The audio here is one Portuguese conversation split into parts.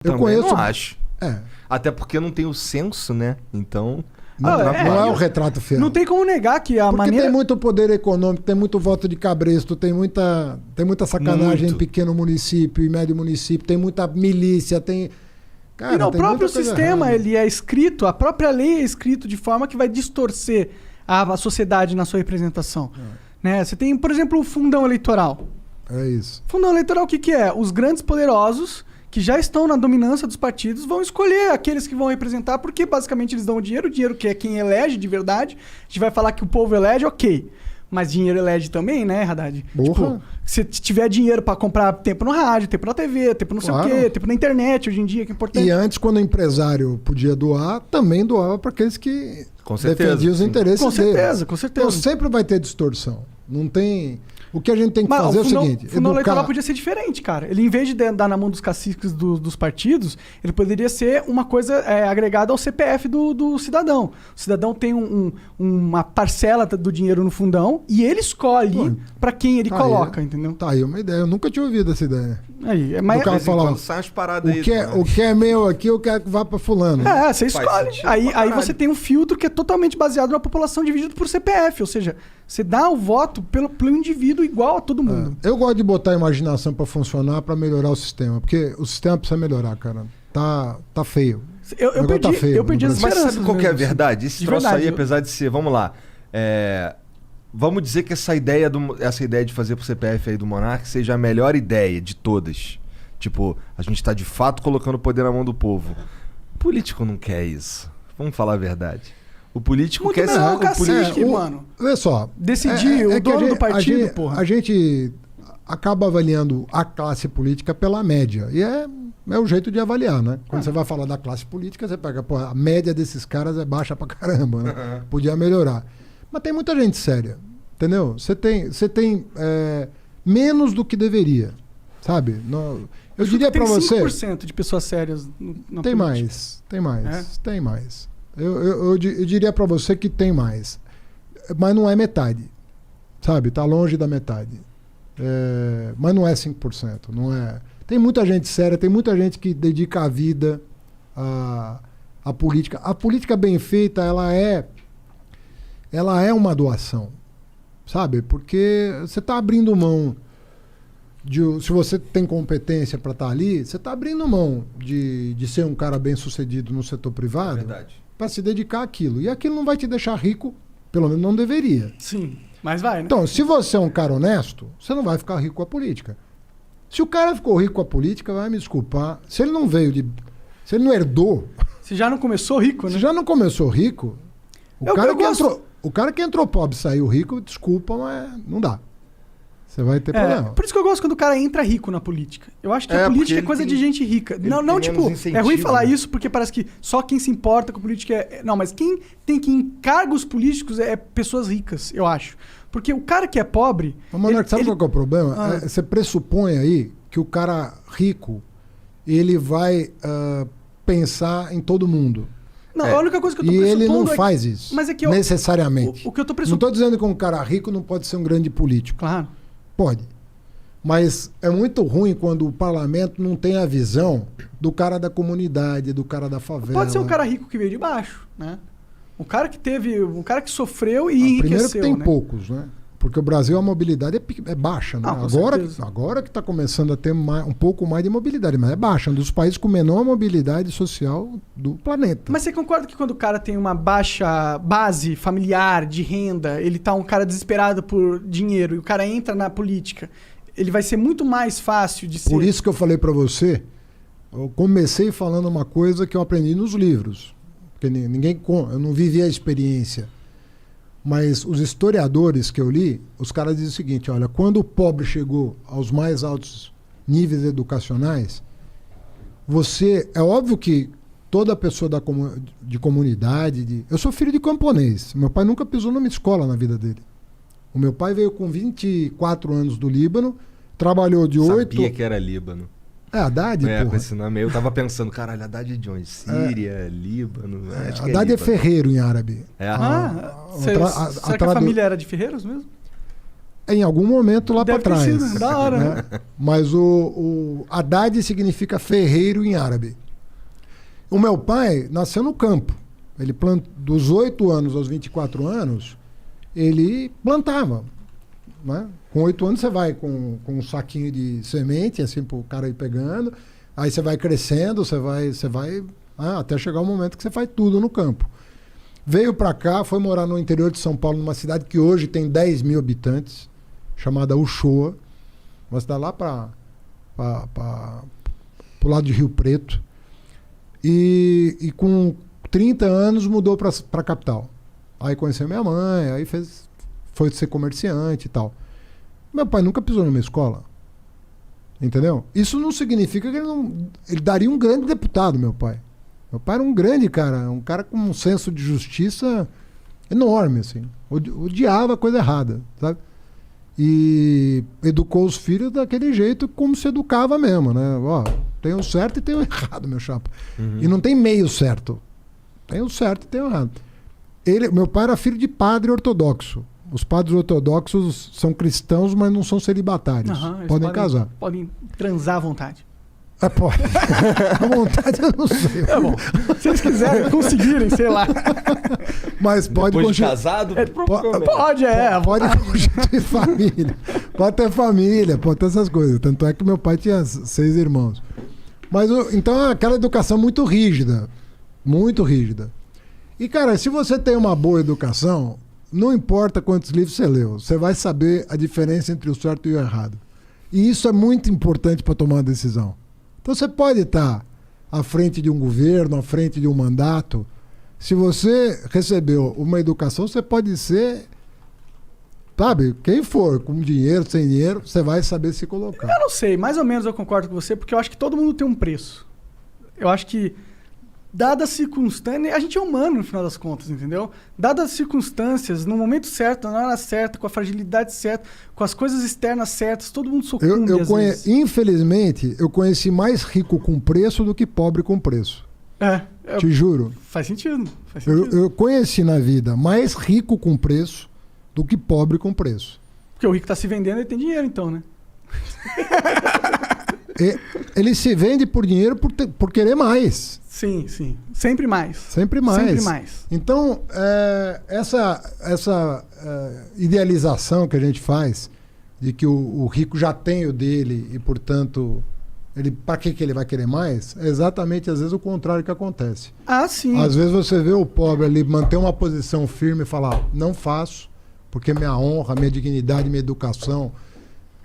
Eu Também conheço. não acho. É. Até porque não tem o censo, né? Então... Não, não é o retrato fiel. Não tem como negar que a Porque maneira... tem muito poder econômico, tem muito voto de cabresto, tem muita sacanagem Muito. em pequeno município e médio município, tem muita milícia, tem... Cara, E não, o tem próprio muita coisa sistema, errada. ele é escrito, a própria lei é escrito de forma que vai distorcer a sociedade na sua representação. Né? Você tem, por exemplo, o fundão eleitoral. É isso. Fundão eleitoral, o que, que é? Os grandes poderosos que já estão na dominância dos partidos vão escolher aqueles que vão representar, porque basicamente eles dão o dinheiro que é quem elege de verdade. A gente vai falar que o povo elege, ok. Mas dinheiro elege também, né, Haddad? Porra. Tipo, se tiver dinheiro pra comprar tempo no rádio, tempo na TV, tempo não sei o quê, tempo na internet hoje em dia, que é importante. E antes, quando o empresário podia doar, também doava para aqueles que Com certeza, defendiam os sim. interesses Com certeza, deles. com certeza. Então sempre vai ter distorção. Não tem... O que a gente tem que Mas fazer é o fundão, seguinte... o fundão eleitoral educar... podia ser diferente, cara. Ele, em vez de dar na mão dos caciques dos partidos, ele poderia ser uma coisa agregada ao CPF do cidadão. O cidadão tem uma parcela do dinheiro no fundão e ele escolhe pra quem ele Tá coloca, aí, entendeu? Tá aí uma ideia. Eu nunca tinha ouvido essa ideia. Aí, Do mas, cara De vez em falar, quando sai umas paradas aí. o que é meu aqui, eu quero que vá pra fulano. você escolhe. sentido Aí, pra aí caralho. você tem um filtro que é totalmente baseado na população dividido por CPF. Ou seja, você dá o voto pelo indivíduo igual a todo mundo. Eu gosto de botar a imaginação pra funcionar, pra melhorar o sistema. Porque o sistema precisa melhorar, cara. Tá feio. Eu O negócio tá feio eu perdi no as Mas esperanças. sabe qual que é a mesmo, assim. verdade? Esse De troço verdade, aí, eu- apesar de ser... Vamos lá. Vamos dizer que essa ideia de fazer pro CPF aí do Monark seja a melhor ideia de todas. Tipo, a gente tá de fato colocando o poder na mão do povo. O político não quer isso. Vamos falar a verdade. O político Muito quer... melhor o cacete, É, mano. Olha só. Decidir, o que dono do partido, porra. A gente acaba avaliando a classe política pela média. E é o jeito de avaliar, né? Quando você vai falar da classe política, você pega, pô, a média desses caras é baixa pra caramba, né? Podia melhorar. Mas tem muita gente séria, entendeu? Você tem menos do que deveria, sabe? Eu diria Tem pra você... 5% de pessoas sérias na Tem política. mais, tem mais. Eu diria pra você que tem mais. Mas não é metade, sabe? Tá longe da metade. Mas não é 5%. Não é... Tem muita gente séria, tem muita gente que dedica a vida à política. A política bem feita, ela é uma doação, sabe? Porque você está abrindo mão se você tem competência para estar ali, você está abrindo mão de ser um cara bem sucedido no setor privado Verdade. para se dedicar àquilo. E aquilo não vai te deixar rico, pelo menos não deveria. Sim, mas vai, né? Então, se você é um cara honesto, você não vai ficar rico com a política. Se o cara ficou rico com a política, vai me desculpar. Se ele não se ele não herdou, Você já não começou rico, né? se já não começou rico, É o que eu gosto. o cara que entrou pobre e saiu rico, desculpa, mas não dá. Você vai ter problema. Por isso que eu gosto quando o cara entra rico na política. Eu acho que a porque política é ele coisa tem- de gente rica. ele Não, tem não menos tipo, incentivo, é ruim falar né? isso porque parece que só quem se importa com política é... Não, mas quem tem que ir em cargos políticos é pessoas ricas, eu acho. Porque o cara que é pobre... Mas, Monark, sabe qual que é o problema? Ah. Você pressupõe aí que o cara rico, ele vai pensar em todo mundo. Não, a única coisa que eu tô E ele não pressupondo é que- faz isso, Mas é que eu... necessariamente. O que eu tô Não pressupondo... estou dizendo que um cara rico não pode ser um grande político. Claro. Pode. Mas é muito ruim quando o parlamento não tem a visão do cara da comunidade, do cara da favela. Pode ser um cara rico que veio de baixo, né? Um cara que sofreu e Primeiro que enriqueceu, tem né? poucos, né? Porque o Brasil a mobilidade é baixa, né? Ah, com certeza. Agora que está começando a ter um pouco mais de mobilidade, mas é baixa, um dos países com menor mobilidade social do planeta. Mas você concorda que quando o cara tem uma baixa base familiar de renda, ele tá um cara desesperado por dinheiro e o cara entra na política, ele vai ser muito mais fácil de ser... Por isso que eu falei para você, eu comecei falando uma coisa que eu aprendi nos livros, porque eu não vivi a experiência. Mas os historiadores que eu li, os caras dizem o seguinte, olha, quando o pobre chegou aos mais altos níveis educacionais, é óbvio que toda pessoa de comunidade, eu sou filho de camponês, meu pai nunca pisou numa escola na vida dele. O meu pai veio com 24 anos do Líbano, trabalhou de 8... Sabia que era Líbano. Haddad, Com porra. esse nome aí, eu tava pensando, caralho, Haddad de onde? Síria, Líbano... acho que Haddad é Líbano. ferreiro em árabe. É. será que a tra- família era de ferreiros mesmo? em algum momento lá para Deve ter trás. sido, da hora, né? Mas o Haddad significa ferreiro em árabe. O meu pai nasceu no campo. Ele dos 8 anos aos 24 anos, ele plantava. Né? Com 8 anos você vai com um saquinho de semente, assim, para o cara ir pegando. Aí você vai crescendo, você vai até chegar o momento que você faz tudo no campo. Veio para cá, foi morar no interior de São Paulo, numa cidade que hoje tem 10 mil habitantes, chamada Uchoa. Uma cidade lá para o lado de Rio Preto. E com 30 anos mudou para a capital. Aí conheceu minha mãe, aí foi ser comerciante e tal. Meu pai nunca pisou numa escola. Entendeu? Isso não significa que ele daria um grande deputado, meu pai. Meu pai era um grande cara, um cara com um senso de justiça enorme, assim. Odiava a coisa errada, sabe? E educou os filhos daquele jeito como se educava mesmo, né? Ó, tem o certo e tem o errado, meu chapa. E não tem meio certo. Tem o certo e tem o errado. Meu pai era filho de padre ortodoxo. Os padres ortodoxos são cristãos, mas não são celibatários. Podem casar. Podem transar à vontade. Pode. À vontade eu não sei. É bom. Se eles quiserem, conseguirem, sei lá. Mas pode Depois de casado? Pode constituir família. Pode ter família, pode ter essas coisas. Tanto é que meu pai tinha 6 irmãos. Mas então é aquela educação muito rígida. Muito rígida. E, cara, se você tem uma boa educação, não importa quantos livros você leu, você vai saber a diferença entre o certo e o errado. E isso é muito importante para tomar uma decisão. Então você pode estar à frente de um governo, à frente de um mandato. Se você recebeu uma educação, você pode ser, sabe, quem for, com dinheiro, sem dinheiro, você vai saber se colocar. Eu não sei, mais ou menos eu concordo com você, porque eu acho que todo mundo tem um preço. Eu acho que, dadas as circunstâncias, a gente é humano no final das contas, entendeu? Dadas as circunstâncias, no momento certo, na hora certa, com a fragilidade certa, com as coisas externas certas, todo mundo sucumbe às vezes. Infelizmente, eu conheci mais rico com preço do que pobre com preço. Te juro. Faz sentido. Eu conheci na vida mais rico com preço do que pobre com preço. Porque o rico está se vendendo e tem dinheiro, então, né? Ele se vende por dinheiro por querer mais. Sim. Sempre mais. Sempre mais. Então, essa idealização que a gente faz de que o rico já tem o dele e, portanto, para que ele vai querer mais? É exatamente, às vezes, o contrário que acontece. Sim. Às vezes você vê o pobre ali manter uma posição firme e falar, não faço, porque minha honra, minha dignidade, minha educação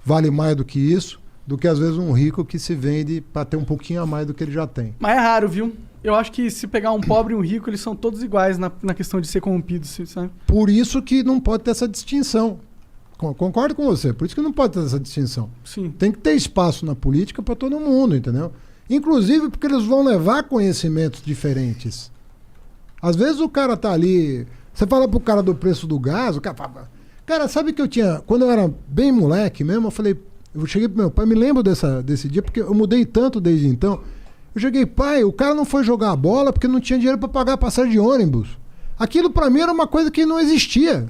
vale mais do que isso, do que às vezes um rico que se vende para ter um pouquinho a mais do que ele já tem. Mas é raro, viu? Eu acho que se pegar um pobre e um rico, eles são todos iguais na questão de ser corrompidos, sabe? Por isso que não pode ter essa distinção. Concordo com você, por isso que não pode ter essa distinção. Sim. Tem que ter espaço na política para todo mundo, entendeu? Inclusive porque eles vão levar conhecimentos diferentes. Às vezes o cara tá ali, você fala pro cara do preço do gás, o cara fala, cara, sabe que eu tinha, quando eu era bem moleque mesmo, eu cheguei pro meu pai, me lembro desse dia, porque eu mudei tanto desde então. Eu cheguei, pai, o cara não foi jogar a bola porque não tinha dinheiro para pagar a passagem de ônibus. Aquilo para mim era uma coisa que não existia.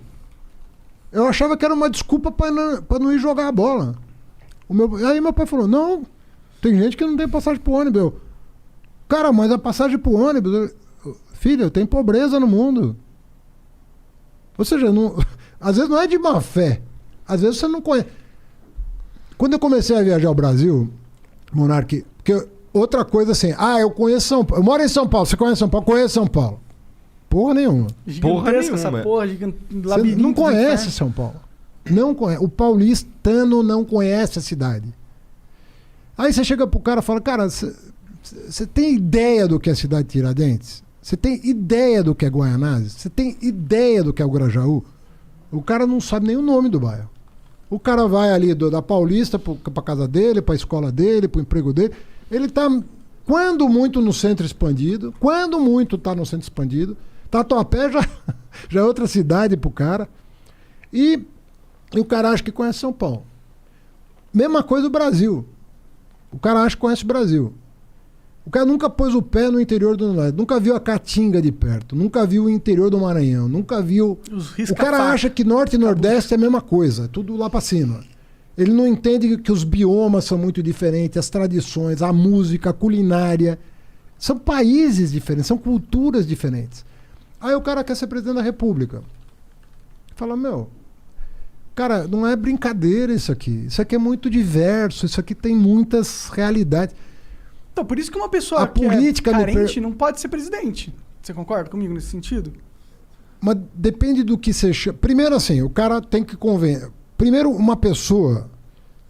Eu achava que era uma desculpa para não ir jogar a bola. Aí meu pai falou, não, tem gente que não tem passagem pro ônibus. Cara, mas a passagem pro ônibus... Filho, tem pobreza no mundo. Ou seja, às vezes não é de má fé. Às vezes você não conhece... Quando eu comecei a viajar ao Brasil, Monark, porque outra coisa assim, eu conheço São Paulo, eu moro em São Paulo, você conhece São Paulo? Conheço São Paulo. Porra nenhuma. Essa porra você não conhece São Paulo. Não conhece. O paulistano não conhece a cidade. Aí você chega pro cara e fala, cara, você tem ideia do que é a cidade de Tiradentes? Você tem ideia do que é Guaianazes? Você tem ideia do que é o Grajaú? O cara não sabe nem o nome do bairro. O cara vai ali da Paulista pra casa dele, pra escola dele, pro emprego dele. Ele tá, quando muito, no centro expandido. Quando muito tá no centro expandido. Tatuapé já é outra cidade pro cara. E o cara acha que conhece São Paulo. Mesma coisa do Brasil. O cara acha que conhece o Brasil. O cara nunca pôs o pé no interior do Nordeste, nunca viu a Caatinga de perto, nunca viu o interior do Maranhão, nunca viu... O cara acha que Norte e Nordeste é a mesma coisa, tudo lá pra cima. Ele não entende que os biomas são muito diferentes, as tradições, a música, a culinária. São países diferentes, são culturas diferentes. Aí o cara quer ser presidente da República. Fala, meu... Cara, não é brincadeira isso aqui. Isso aqui é muito diverso, isso aqui tem muitas realidades. Então, por isso que uma pessoa A política é carente não pode ser presidente. Você concorda comigo nesse sentido? Mas depende do que você chama. Primeiro, assim, o cara tem que convencer. Primeiro, uma pessoa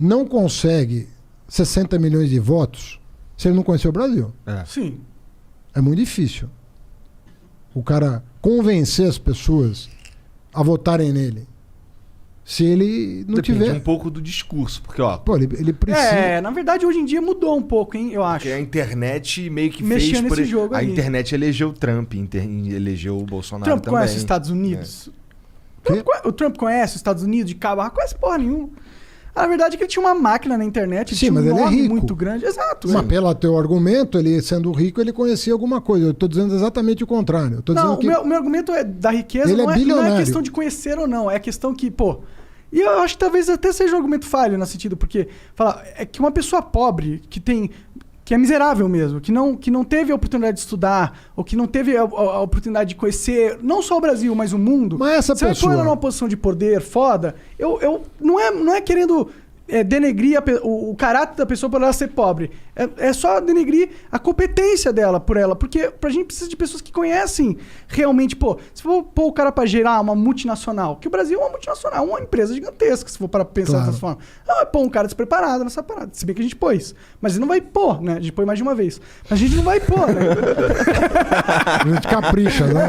não consegue 60 milhões de votos se ele não conhecer o Brasil. Sim. É muito difícil. O cara convencer as pessoas a votarem nele. Se ele não Depende tiver... um pouco do discurso, porque, ó... Pô, ele precisa... Na verdade, hoje em dia mudou um pouco, hein, eu acho. Porque a internet meio que Mexia fez... nesse jogo a aí. internet elegeu o Trump, elegeu o Bolsonaro Trump também. conhece os Estados Unidos? O Trump conhece os Estados Unidos de cabo? Conhece porra nenhuma. Na verdade é que ele tinha uma máquina na internet, Sim, tinha um mas ele é nome rico. muito grande. Exato. Mas pelo teu argumento, ele sendo rico, ele conhecia alguma coisa. Eu estou dizendo exatamente o contrário. Eu tô Não, dizendo o meu argumento é da riqueza, Ele é não é bilionário. questão de conhecer ou não. É questão que, pô... E eu acho que talvez até seja um argumento falho nesse sentido, porque é que uma pessoa pobre, que é miserável mesmo, que não teve a oportunidade de estudar, ou que não teve a oportunidade de conhecer não só o Brasil, mas o mundo. Mas essa você vai pôr ela pessoa... numa posição de poder foda, não é querendo denegrir o caráter da pessoa por ela ser pobre. É só denegrir a competência dela por ela. Porque a gente precisa de pessoas que conhecem realmente. Pô, se for pôr o cara pra gerar uma multinacional, que o Brasil é uma multinacional, uma empresa gigantesca, se for para pensar dessa forma. Não vai pôr um cara despreparado nessa parada. Se bem que a gente pôs. Mas ele não vai pôr, né? A gente põe mais de uma vez. Mas a gente não vai pôr, né? A gente capricha, né?